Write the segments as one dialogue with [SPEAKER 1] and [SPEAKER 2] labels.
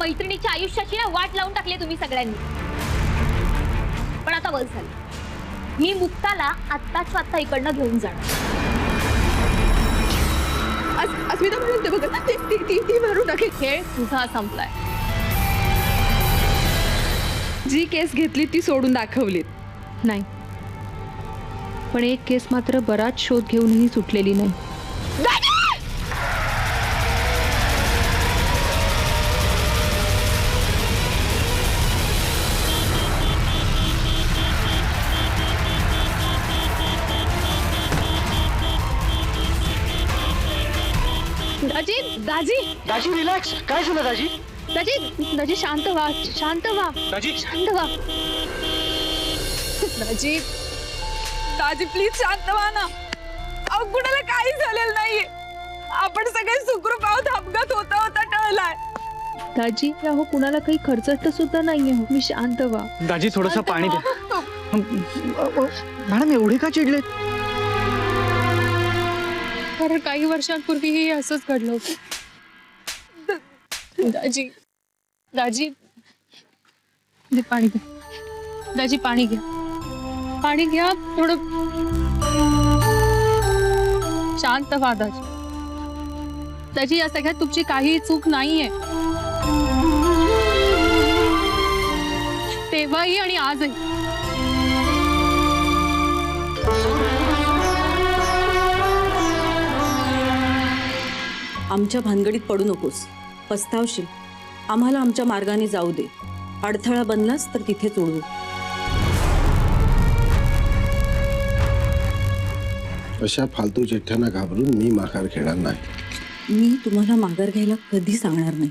[SPEAKER 1] मैत्रिणीच्या आयुष्याची ना वाट लावून टाकली तुम्ही सगळ्यांनी. पण आता बस झालं. मी मुक्ताला आत्ताच आत्ता इकडनं घेऊन जाणार.
[SPEAKER 2] अस्मिता म्हणून ते बघ ती भरून टाकेल.
[SPEAKER 1] खेळ तुझा संपलाय.
[SPEAKER 2] जी केस घेतली ती सोडून दाखवलीत.
[SPEAKER 3] नाही, पण एक केस मात्र बराच शोध घेऊनही सुटलेली नाही.
[SPEAKER 2] दाजी दाजी
[SPEAKER 4] दाजी रिलॅक्स. काय झालं दाजी?
[SPEAKER 2] दाजी दाजी शांत व्हा, शांत व्हा,
[SPEAKER 4] दाजी
[SPEAKER 2] शांत व्हा. दाजी दाजी प्लीज शांत व्हा ना. अहो कुणाला काही झालेलं नाहीये. आपण सगळे सुखरूप आहोत. अपघात होता होता टळलाय.
[SPEAKER 3] दाजी, अहो कुणाला काही खर्चट सुद्धा नाहीये. हो, मी शांत व्हा.
[SPEAKER 4] दाजी थोडंसं पाणी द्या. मॅडम एवढे का चिडलेत?
[SPEAKER 3] कारण काही वर्षांपूर्वीही असंच घडलं होतं. दाजी दाजी पाणी घ्या. दाजी पाणी घ्या. पाणी घ्या. थोडं शांत व्हा दाजी. दाजी या सगळ्यात तुमची काही चूक नाहीये. तेव्हाही आणि आजही.
[SPEAKER 5] आमच्या भानगडीत पडू नकोस. पस्तावशील. आम्हाला आमच्या मार्गाने जाऊ दे. अडथळा बनलास तर तिथेच उडवू.
[SPEAKER 6] अशा फालतू चिठ्ठ्यांना घाबरून मी माघार घेणार नाही.
[SPEAKER 5] मी तुम्हाला माघार घ्यायला कधी सांगणार नाही.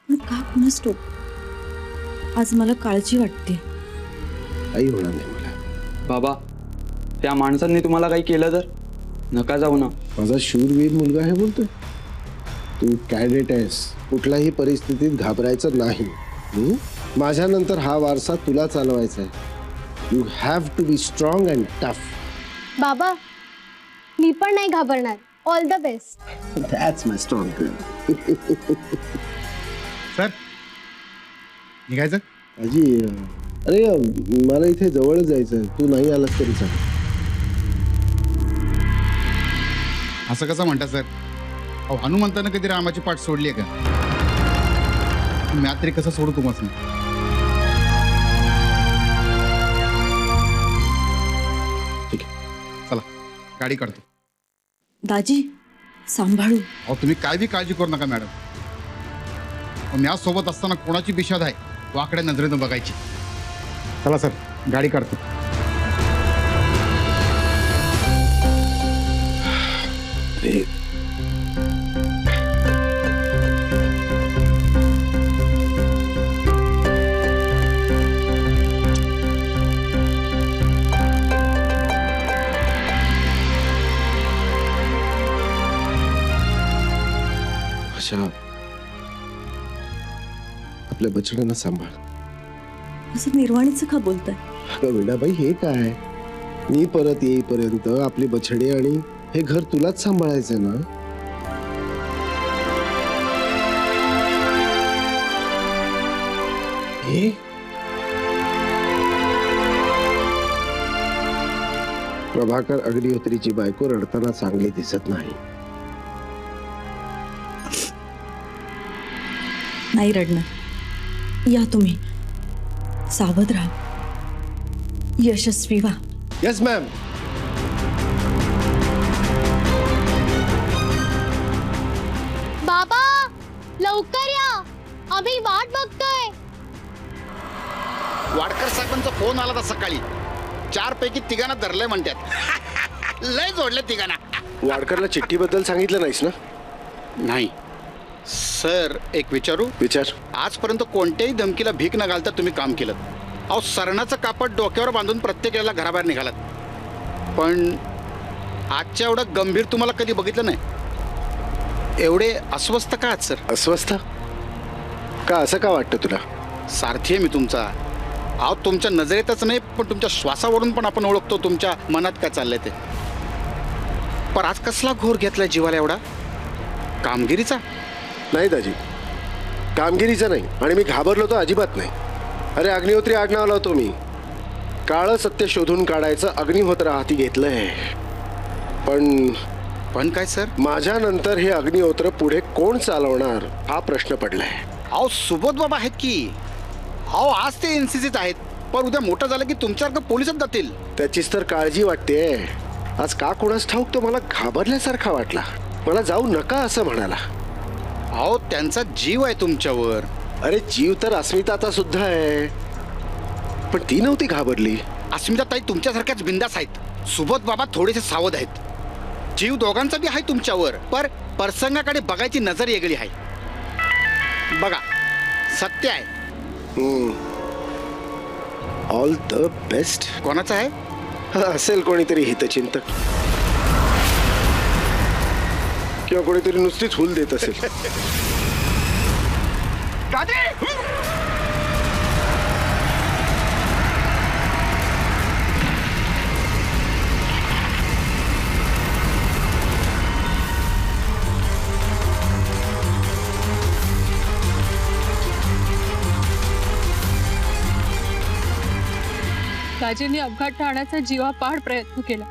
[SPEAKER 5] पण का कुणास ठाऊक आज मला काळजी वाटते.
[SPEAKER 6] काही होणार नाही मला.
[SPEAKER 7] बाबा, त्या माणसांनी तुम्हाला काही केलं तर नका जाऊ ना.
[SPEAKER 6] माझा शूरवीर मुलगा आहे बोलतोय. तू कॅडेट आहेस. कुठल्याही परिस्थितीत घाबरायचं नाही. माझ्यानंतर हा वारसा तुला चालवायचा आहे. You have to be strong and tough.
[SPEAKER 8] बाबा, मी पण नाही घाबरणार. All the best.
[SPEAKER 6] That's my strong girl.
[SPEAKER 9] Sir निघायचं?
[SPEAKER 6] आजी, अरे मला इथे जवळच जायचं. तू नाही आलास तरी चालेल.
[SPEAKER 9] असं कसं म्हणता सर? अहो हनुमंतानं कधी रामाची पाठ सोडली आहे का? मी तरी कसं सोडू तुम्हाला?
[SPEAKER 6] ठीक आहे,
[SPEAKER 9] चला गाडी काढतो.
[SPEAKER 5] दाजी सांभाळू.
[SPEAKER 9] अहो तुम्ही काय बी काळजी करू नका मॅडम. मी आज सोबत असताना कोणाची बिशाद आहे वाकड्या नजरेनं बघायची. चला सर गाडी काढतो.
[SPEAKER 6] अशा आपल्या बछड्यांना सांभाळ.
[SPEAKER 5] असं निर्वाणीचं का बोलताय?
[SPEAKER 6] अगं वेडाबाई, हे काय? मी परत येईपर्यंत आपली बछडी आणि हे घर तुलाच सांभाळायचंय ना. हे प्रभाकर अग्निहोत्रीची बायको रडताना चांगली दिसत नाही.
[SPEAKER 5] नाही रडणार. या तुम्ही. सावध राहा. यशस्वी व्हा.
[SPEAKER 6] Yes ma'am.
[SPEAKER 8] बाबा, लवकर या. आम्ही वाट बघतोय.
[SPEAKER 10] वाडकर साहेबांचा फोन आला होता सकाळी. 4 पैकी 3 धरलंय म्हणतात. लय जोडले 3.
[SPEAKER 6] वाडकरला चिठ्ठीबद्दल सांगितलं नाहीस ना?
[SPEAKER 10] नाही सर. एक विचारू?
[SPEAKER 6] विचार.
[SPEAKER 10] आजपर्यंत कोणत्याही धमकीला भीक न घालता तुम्ही काम केलं. अहो सरणाचं कापड डोक्यावर बांधून प्रत्येक वेळेला घराबाहेर निघालात. पण आजच्या एवढं गंभीर तुम्हाला कधी बघितलं नाही. एवढे अस्वस्थ का आहात सर?
[SPEAKER 6] अस्वस्थ का? असं का वाटतं तुला?
[SPEAKER 10] सारथी आहे मी तुमचा. अहो तुमच्या नजरेतच नाही पण तुमच्या श्वासावरून पण आपण ओळखतो तुमच्या मनात काय चाललंय ते. पण आज कसला घोर घेतलाय जीवाला एवढा? कामगिरीचा?
[SPEAKER 6] नाही दाजी, कामगिरीचं नाही, आणि मी घाबरलो तर अजिबात नाही. अरे अग्निहोत्री आडनाव लावतो मी. काळं सत्य शोधून काढायचं अग्निहोत्र हाती घेतलंय.
[SPEAKER 10] पण काय सर?
[SPEAKER 6] माझ्यानंतर हे अग्निहोत्र पुढे कोण चालवणार हा प्रश्न पडलाय.
[SPEAKER 10] अहो सुबोध बाबा आहेत की. अहो आज ते एनसीसीत आहेत, पण उद्या मोठं झालं की तुमच्यासारखं पोलिसात जातील.
[SPEAKER 6] त्याचीच तर काळजी वाटते. आज का कोणास ठाऊक तो मला घाबरल्यासारखा वाटला. मला जाऊ नका असं म्हणाला.
[SPEAKER 10] अहो त्यांचा जीव आहे तुमच्यावर.
[SPEAKER 6] अरे जीव तर अस्मिताचा सुद्धा आहे, पण ती नव्हती घाबरली.
[SPEAKER 10] अस्मिता ताई तुमच्यासारख्याच बिंदास आहेत. सुबोध बाबा थोडेसे सावध आहेत. जीव दोघांचा बी आहे तुमच्यावर, पर प्रसंगाकडे बघायची नजर वेगळी आहे. बघा सत्य आहे.
[SPEAKER 6] All the best.
[SPEAKER 10] कोणाचं आहे?
[SPEAKER 6] असेल कोणीतरी हितचिंतक, किंवा कोणीतरी नुसतीच हुल देत असेल.
[SPEAKER 3] दाजींनी अपघात टाळण्याचा जीवापाड प्रयत्न केला,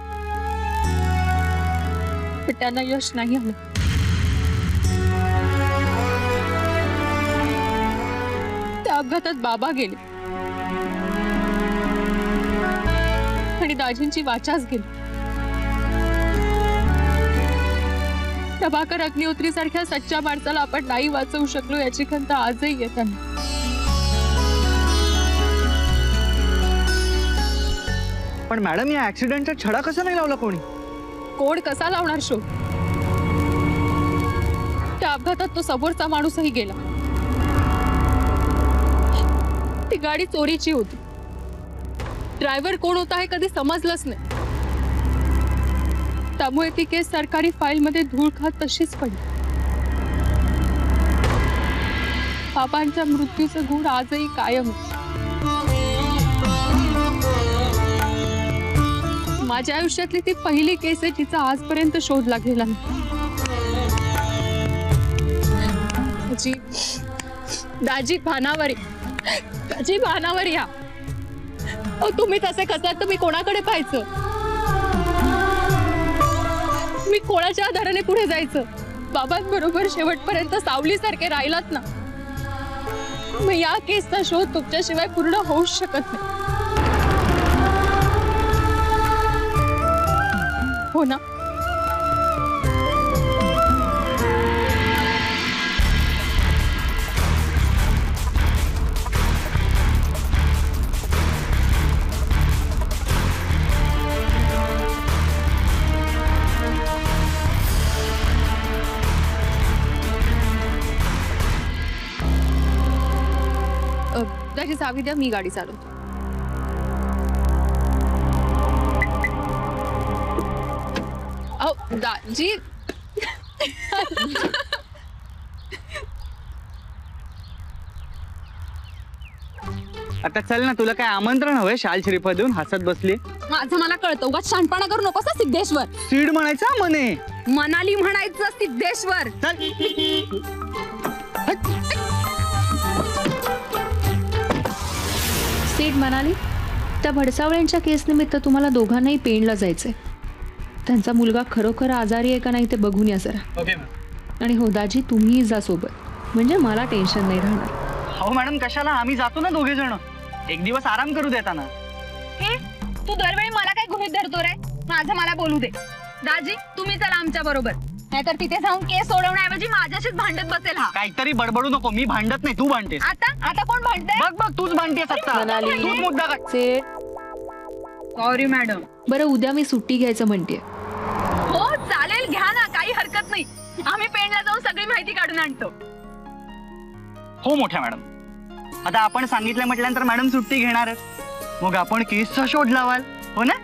[SPEAKER 3] पण त्यांना यश नाही आलं. त्या अपघातात बाबा गेले आणि दाजींची वाचाच गेली. प्रभाकर अग्निहोत्री सारख्या सच्च्या माणसाला आपण नाही वाचवू शकलो याची खंत आजही येताना.
[SPEAKER 4] पण मॅडम या ऍक्सिडेंटचा छडा कसा नाही लावला कोणी?
[SPEAKER 3] कोण कसा लावणार शोध? त्या अपघातात तो समोरचा माणूसही गेला. ती गाडी चोरीची होती. ड्रायव्हर कोण होता हे कधी समजलंच नाही. त्यामुळे ती केस सरकारी फाईल मध्ये धूळ खात तशीच पडली. बाबांच्या मृत्यूचं गुण आजही कायम. माझ्या आयुष्यातली ती पहिली केस आहे जिचा आजपर्यंत शोध लागलेला नाही. दाजी भानावर, दाजी भानावर या. तुम्ही तसे कसात तर मी कोणाकडे पाहायचं? मी कोणाच्या आधाराने पुढे जायचं? बाबांबरोबर शेवटपर्यंत सावलीसारखे राहिलात ना. मग या केसचा शोध तुमच्याशिवाय पूर्ण होऊच शकत नाही. हो ना? त्याची चावी द्या, मी गाडी चालवतो. दाजी
[SPEAKER 4] आता चल ना, तुला काय आमंत्रण हवंय? शाल शरीफा देऊन हसत बसली.
[SPEAKER 2] माझं मला कळतं, उगाच शानपणा करू नकोस ना सिद्धेश्वर.
[SPEAKER 4] सीड म्हणायचा मने,
[SPEAKER 2] मनाली म्हणायचं सिद्धेश्वर.
[SPEAKER 1] सीड म्हणाली, त्या भडसावळ्यांच्या केस निमित्त तुम्हाला दोघांनाही पेणला जायचंय. त्यांचा मुलगा खरोखर आजारी आहे का नाही ते बघून या जरा. आणि हो दाजी, तुम्हीही जा सोबत, म्हणजे मला टेन्शन नाही राहणार.
[SPEAKER 4] हो मॅडम, कशाला? आम्ही जातो ना दोघे जण. एक दिवस आराम करू देताना.
[SPEAKER 2] तू दरवेळी मला काय गृहीत धरतो रे? माझं मला बोलू दे. दाजी तुम्ही चला आमच्या बरोबर, नाहीतर तिथे जाऊन केस सोडवण्याऐवजी माझ्याशीच भांडत बसेल हा.
[SPEAKER 4] काहीतरी बडबडू नको. मी भांडत नाही, तू भांडतेस.
[SPEAKER 2] आता कोण भांडतंय?
[SPEAKER 4] बघ बघ, तूच भांडतेस आता. तूच मुद्दा काय.
[SPEAKER 2] Sorry madam.
[SPEAKER 1] बरं, उद्या मी सुट्टी घ्यायचं म्हणते.
[SPEAKER 2] हो चालेल, घ्या ना, काही हरकत नाही. आम्ही पेणला जाऊन सगळी माहिती काढून आणतो.
[SPEAKER 4] हो मोठ्या मॅडम, आता आपण सांगितलं म्हटल्यानंतर मॅडम सुट्टी घेणारच. मग आपण केसचा शोध लावाल, हो ना?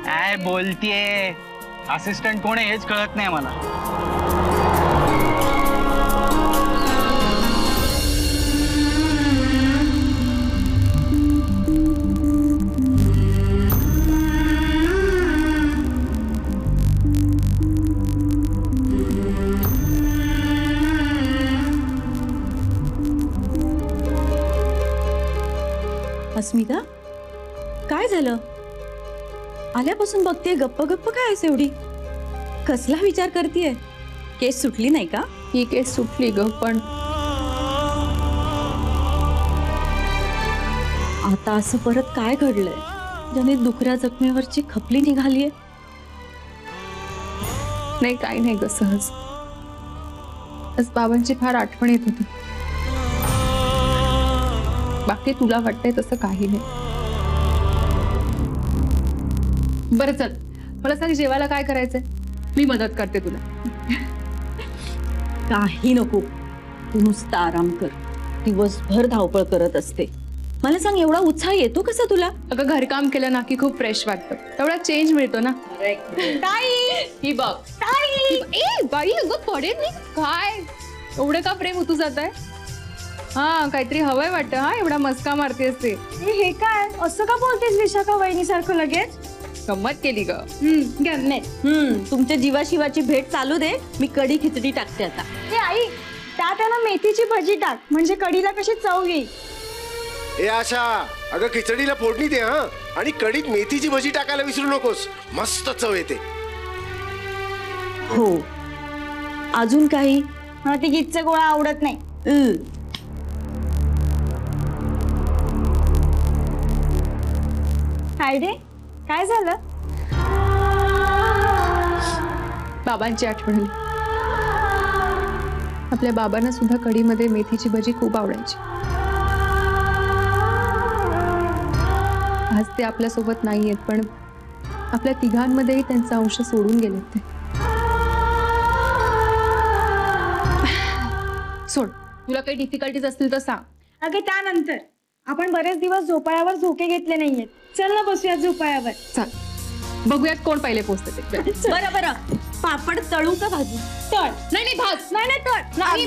[SPEAKER 4] काय बोलतीये? असिस्टंट कोण आहे हेच कळत नाही मला.
[SPEAKER 5] अस्मिता, काय झालं? आल्यापासून बघते गप्प गप्प काय आहेस एवढी? कसला विचार करतेय? केस सुटली नाही का?
[SPEAKER 1] ही केस सुटली ग, पण
[SPEAKER 5] आता असं परत काय घडलंय ज्याने दुखऱ्या जखमेवरची खपली निघालीये?
[SPEAKER 1] नाही, काही नाही ग, सहज. आज बाबांची फार आठवण येत होती. बाकी तुला वाटतंय तसं काही नाही. बरं चल, मला सांग जेवायला काय करायचंय? मी मदत करते तुला.
[SPEAKER 5] काही नको, तू नुसता आराम कर. दिवसभर धावपळ करत असते. मला सांग, एवढा उत्साह येतो कसा तुला?
[SPEAKER 1] अगं घरकाम केलं ना की खूप फ्रेश वाटतं, तेवढा चेंज मिळतो ना. ही बघ ए बाई, अगं पडेल मी काय. एवढं का प्रेम होतू जात आहे? हा, काहीतरी हवंय वाटतं. हा, एवढा मस्का मारते असते.
[SPEAKER 8] हे काय असं का बोलतेस विशाखा वहिनीसारखं लगेच?
[SPEAKER 1] गंमत केली ग.
[SPEAKER 5] तुमच्या जीवाशिवाची भेट चालू दे. मी कढी खिचडी टाकते आता.
[SPEAKER 8] हे आई, त्यात आहे ना मेथीची भजी टाक, म्हणजे कढीला कशी चव येईल.
[SPEAKER 6] ए आशा, अगं खिचडीला फोडणी दे हा, आणि कढीत मेथीची भजी टाकायला विसरू नकोस. मस्त चव येते.
[SPEAKER 5] हो, अजून काही?
[SPEAKER 8] मला ती गीतचा गोळा आवडत नाही. काय रे, काय झालं?
[SPEAKER 1] बाबांची आठवण आली. आपल्या बाबांना सुद्धा कढीमध्ये मेथीची भजी खूप आवडायची. आज ते आपल्या सोबत नाहीयेत, पण आपल्या तिघांमध्येही त्यांचा अंश सोडून गेलेत ते. सोड, तुला काही डिफिकल्टीज असतील तर सांग.
[SPEAKER 8] अगं त्यानंतर आपण बरेच दिवस झोपाळ्यावर झोके घेतले नाहीयेत. चल ना बसूयात झोपाळ्यावर.
[SPEAKER 1] चल बघूयात कोण पहिले पोहोचते ते.
[SPEAKER 5] बरं बरं, पापड तळू का भाजू?
[SPEAKER 8] तळ.
[SPEAKER 1] नाही भाज.
[SPEAKER 8] नाही तळ.
[SPEAKER 1] नाही,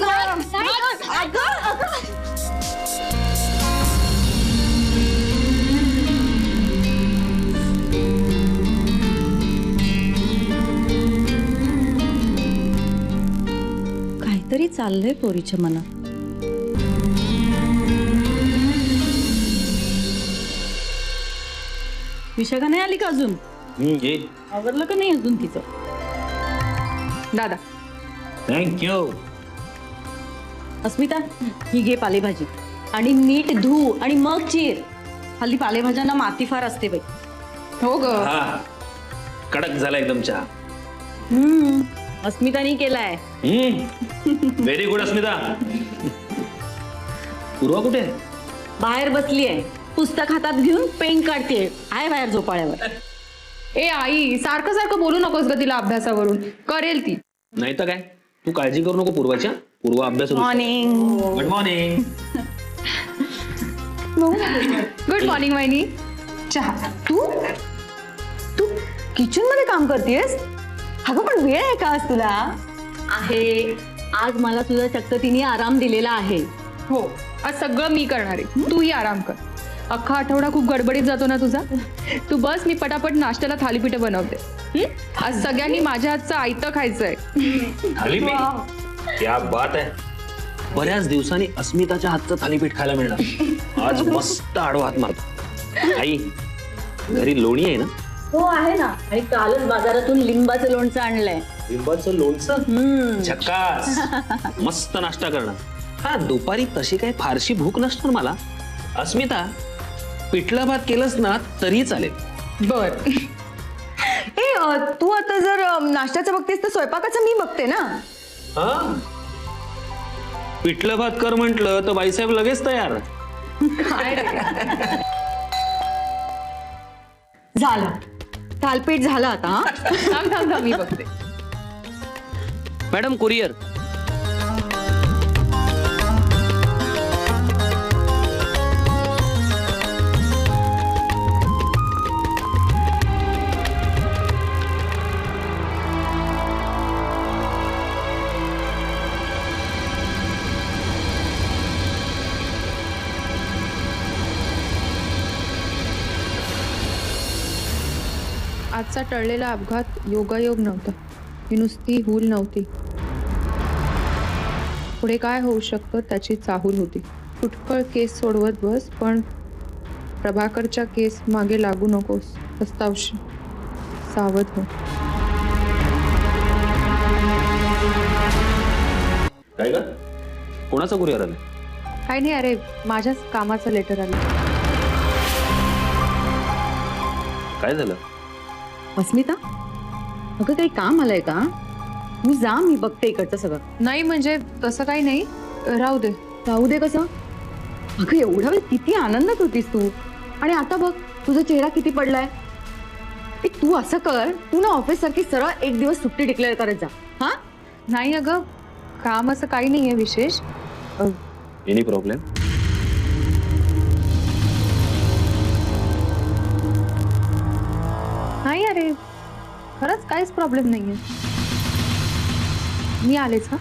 [SPEAKER 5] काहीतरी चाललंय पोरीच्या मनात. विशाखा नाही आली का अजून? आवरलं का नाही अजून तिचं?
[SPEAKER 1] दादा.
[SPEAKER 11] थँक्यू.
[SPEAKER 5] अस्मिता, ही घे पालेभाजी आणि नीट धू आणि मग चिर. हल्ली पालेभाज्यांना माती फार असते बाई.
[SPEAKER 1] हो ग.
[SPEAKER 11] हा, कडक झाला एकदम चहा.
[SPEAKER 5] अस्मितानी केलाय.
[SPEAKER 11] व्हेरी गुड अस्मिता. पूर्वा कुठे?
[SPEAKER 5] बाहेर बसली आहे, पुस्तक हातात घेऊन पेन काढते. आहे बाहेर झोपाळ्यावर.
[SPEAKER 1] ए आई, सारखं सारखं बोलू नकोस ग तिला अभ्यासावरून. करेल ती.
[SPEAKER 11] नाही तर काय, तू काळजी करू नको पूर्वाच्या. पूर्वा अभ्यास.
[SPEAKER 5] Morning.
[SPEAKER 11] Good morning.
[SPEAKER 1] Good morning वहिनी.
[SPEAKER 5] चहा. तू किचन मध्ये काम करतेस? अगं पण वेळ आहे का आज तुला? आहे. आज मला तुझ्या चक्क तिने आराम दिलेला आहे.
[SPEAKER 1] हो, आज सगळं मी करणार आहे. तूही आराम कर. अख्खा आठवडा खूप गडबडीत जातो ना तुझा. तू बस, मी पटापट नाश्त्याला थालीपीठ बनवते. आज सगळ्यांनी माझ्या हातचं आयतं खायचंय.
[SPEAKER 11] थालीपीठ? क्या बात आहे. बऱ्याच दिवसांनी अस्मिताच्या हातचं थालीपीठ खायला मिळणार. आज मस्त आडवा हात मारतो. आई, घरी लोणी आहे ना?
[SPEAKER 5] हो आहे ना, आणि कालच बाजारातून लिंबाचं लोणचं आणलंय.
[SPEAKER 11] लिंबाचं लोणचं? झक्कास. मस्त नाश्ता करणार. हा, दुपारी तशी काही फारशी भूक नसणार मला. अस्मिता, पिठलं भात केलंस ना तरी चालेल.
[SPEAKER 1] बर.
[SPEAKER 2] तू आता जर नाश्त्याचं बघतेस तर स्वयंपाकाचं मी बघते ना.
[SPEAKER 11] हा, पिठलं भात कर म्हंटल तर बाईसाहेब लगेच तयार.
[SPEAKER 2] झालं, थालपीठ झालं आता.
[SPEAKER 1] थांब मी बघते.
[SPEAKER 11] Madam, courier.
[SPEAKER 1] आजचा टळलेला अपघात योगायोग नव्हता. ही नुसती हूल नव्हती. पुढे काय होऊ शकतं त्याची चाहूल होती. फुटकळ केस सोडवत बस, पण प्रभाकरच्या केस मागे लागू नकोस, पस्तावशील. सावध हो.
[SPEAKER 11] काय का कोणाचा कुरिअर आलाय?
[SPEAKER 1] काही नाही, अरे माझ्याच कामाचं लेटर आलं.
[SPEAKER 11] काय झालं?
[SPEAKER 5] अस्मिता, अगं काही काम आलंय का? तू जा, मी बघते इकडचं सगळं.
[SPEAKER 1] नाही म्हणजे तसं काही नाही, राहू दे.
[SPEAKER 5] राहू दे कसं? अगं एवढा वेळ किती आनंदात होतीस तू, आणि आता बघ तुझा चेहरा किती पडलाय. तू असं कर, तू ना ऑफिस सारखी सरळ एक दिवस सुट्टी डिक्लेअर करत जा. हा?
[SPEAKER 1] नाही अगं, काम असं काही नाहीये विशेष.
[SPEAKER 11] Any problem?
[SPEAKER 1] नाही अरे, खरंच काहीच प्रॉब्लेम नाहीये. मी आलेच. हा,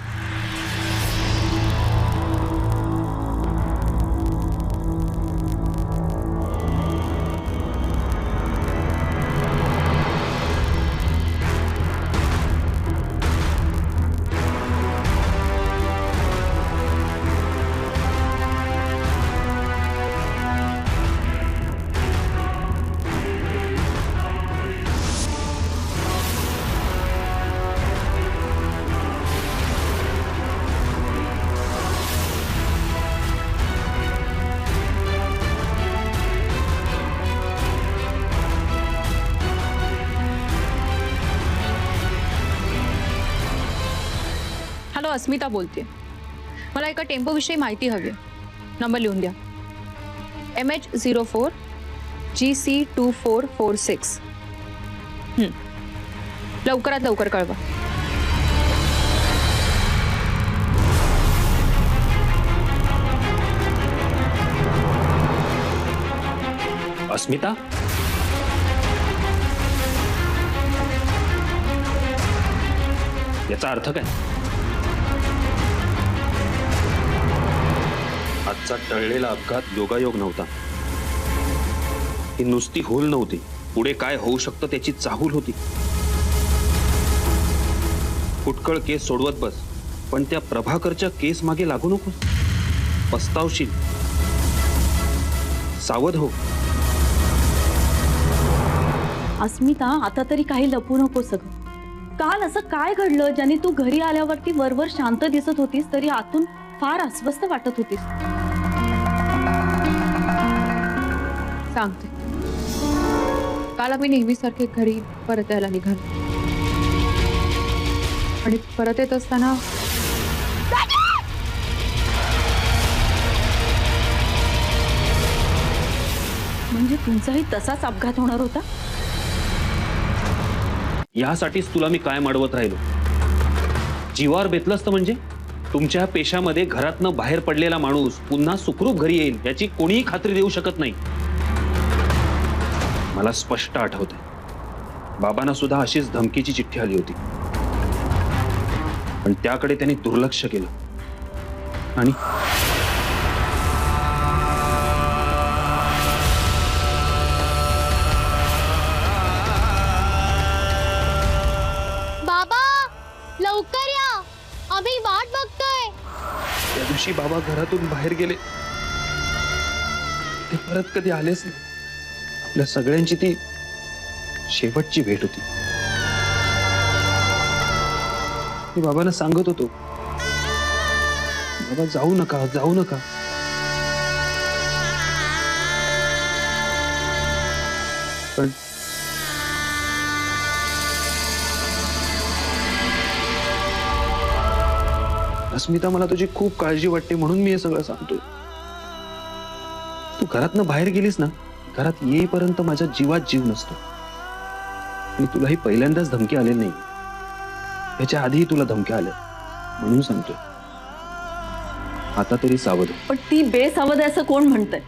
[SPEAKER 1] हॅलो, अस्मिता बोलते. मला एका टेम्पोविषयी माहिती हवी. नंबर लिहून द्या. MH04 GC2446. लवकरात लवकर कळवा.
[SPEAKER 11] अस्मिता, याचा अर्थ काय? आजचा टळलेला अपघात योगायोग नव्हता. ही नुसती होल नव्हती, पुढे काय होऊ शकतं त्याची चाहूल होती. फुटकळ केस सोडवत बस, पण त्या प्रभाकरच्या केस मागे लागू नको. पस्तावशील. सावध हो.
[SPEAKER 5] अस्मिता, आता तरी काही लपू नको सगळं. काल असं काय घडलं ज्याने तू घरी आल्यावरती वरवर शांत दिसत होतीस तरी आतून फार अस्वस्थ वाटत होतीस?
[SPEAKER 1] सांगते. काल आम्ही नेहमीसारखे घरी परत यायला निघालो, आणि परत येत असताना
[SPEAKER 5] म्हणजे तुमचाही तसाच अपघात होणार होता?
[SPEAKER 11] यासाठीच तुला मी काय माडवत राहिलो. जीवावर बेतलं असतं म्हणजे तुमच्या पेशामध्ये घरातनं बाहेर पडलेला माणूस पुन्हा सुखरूप घरी येईल याची कोणीही खात्री देऊ शकत नाही. मला स्पष्ट आठवतंय, बाबांना सुद्धा अशीच धमकीची चिठ्ठी आली होती, पण त्याकडे त्यांनी दुर्लक्ष केलं. आणि
[SPEAKER 3] बाबा लवकर या, आम्ही वाट बघतोय.
[SPEAKER 11] त्या दिवशी बाबा घरातून बाहेर गेले, ते परत कधी आलेच नाही. आपल्या सगळ्यांची ती शेवटची भेट होती. मी बाबांना सांगत होतो, बाबा जाऊ नका, जाऊ नका. पण अस्मिता, मला तुझी खूप काळजी वाटते म्हणून मी हे सगळं सांगतोय. तू घरातनं बाहेर गेलीस ना, घरात येईपर्यंत माझ्या जीवात जीव नसतो. आणि तुलाही पहिल्यांदाच धमकी आलेली नाही, त्याच्या आधीही तुला धमक्या आल्या, म्हणून सांगतोय आता तरी सावध.
[SPEAKER 5] पण ती बेसावध असं कोण म्हणतंय?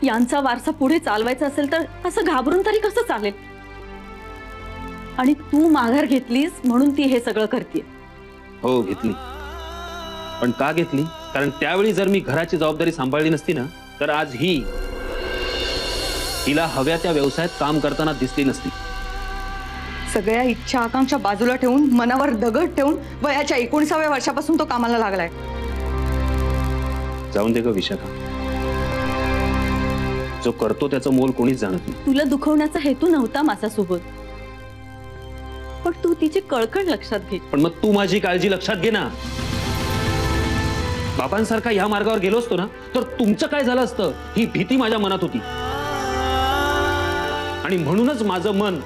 [SPEAKER 5] यांचा वारसा पुढे चालवायचा असेल तर असं घाबरून तरी कसं चालेल? आणि तू माघार घेतलीस म्हणून ती हे सगळं करते.
[SPEAKER 11] हो घेतली, पण का घेतली? कारण त्यावेळी जर मी घराची जबाबदारी सांभाळली नसती ना, तर आज हिला हव्या त्या व्यवसायात काम करताना दिसली नसती.
[SPEAKER 2] सगळ्या इच्छा आकांक्षा बाजूला ठेवून, मनावर दगड ठेवून वयाच्या 19व्या वर्षापासून तो कामाला लागलाय.
[SPEAKER 11] जाऊन दे ग विशाखा, जो करतो त्याचं मोल कोणीच जाणत नाही.
[SPEAKER 5] तुला दुखवण्याचा हेतू नव्हता माझ्यासोबत, पण तू तिची कळकळ लक्षात घे.
[SPEAKER 11] पण मग तू माझी काळजी लक्षात घे ना. बाबांसारखा ह्या मार्गावर गेलो असतो ना तर तुमचं काय झालं असतं ही भीती माझ्या मनात होती. आणि म्हणूनच माझं मन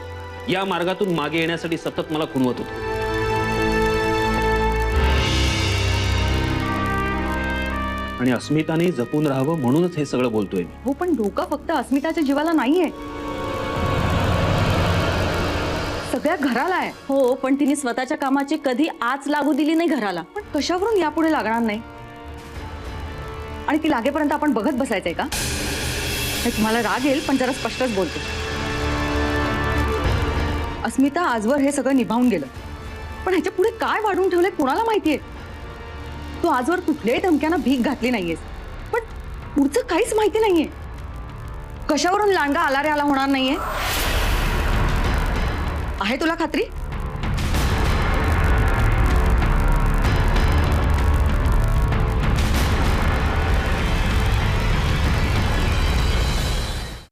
[SPEAKER 11] या मार्गातून मागे येण्यासाठी सतत मला खुणवत होतं. आणि अस्मिताने जपून राहावं म्हणूनच हे सगळं बोलतोय मी.
[SPEAKER 5] हो, पण धोका फक्त अस्मिताच्या जीवाला नाहीये, सगळ्या घराला आहे. हो, पण तिने स्वतःच्या कामाची कधी आच लागू दिली नाही घराला. पण कशावरून यापुढे लागणार नाही? आणि ती लागेपर्यंत आपण बघत बसायचंय का? हे तुम्हाला राग येईल, पण जरा स्पष्टच बोलतो. अस्मिता आजवर हे सगळं निभावून गेलं, पण ह्याच्या पुढे काय वाढवून ठेवलंय कोणाला माहितीये. तू आजवर कुठल्याही धमक्यांना भीक घातली नाहीयेस, पण पुढचं काहीच माहिती नाहीये. कशावरून लांडगा आला रे आला होणार नाहीये? आहे तुला खात्री?